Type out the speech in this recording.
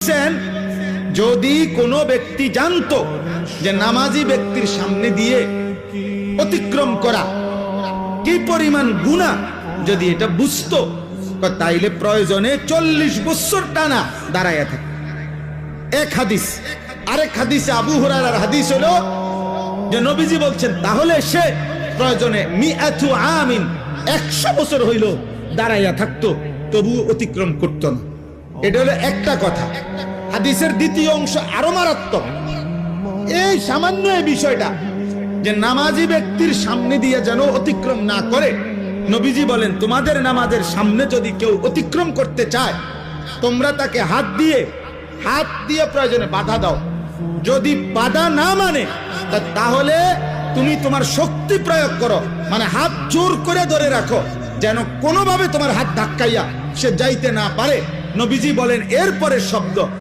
বলছেন যদি কোনো ব্যক্তি জানতো যে নামাজি ব্যক্তির সামনে দিয়ে অতিক্রম করা কি পরিমাণ গুনাহ, যদি এটা বুঝতো তাইলে প্রয়োজনে 40 বছর টানা দাঁড়াইয়া থাকে। এক হাদিস। আরেক হাদিসে আবু হুরায়রার হাদিস হলো যে নবীজি বলছেন তাহলে সে প্রয়োজনে 100 বছর হইল দাঁড়াইয়া থাকতো, তবু অতিক্রম করতো না। এটা হলো একটা কথা। হাদিসের দ্বিতীয় অংশ আরো মারাত্মক। এই সামান্য এই বিষয়টা যে নামাজি ব্যক্তির সামনে দিয়ে যেন অতিক্রম না করে, নবীজি বলেন তোমাদের নামাজের সামনে যদি কেউ অতিক্রম করতে চায় তোমরা তাকে হাত দিয়ে প্রয়োজনে বাধা দাও। যদি বাধা না মানে তাহলে তুমি তোমার শক্তি প্রয়োগ করো, মানে হাত জোর করে ধরে রাখো যেন কোনোভাবে তোমার হাত ধাক্কাইয়া সে যাইতে না পারে। নবীজি বলেন এরপরে শব্দ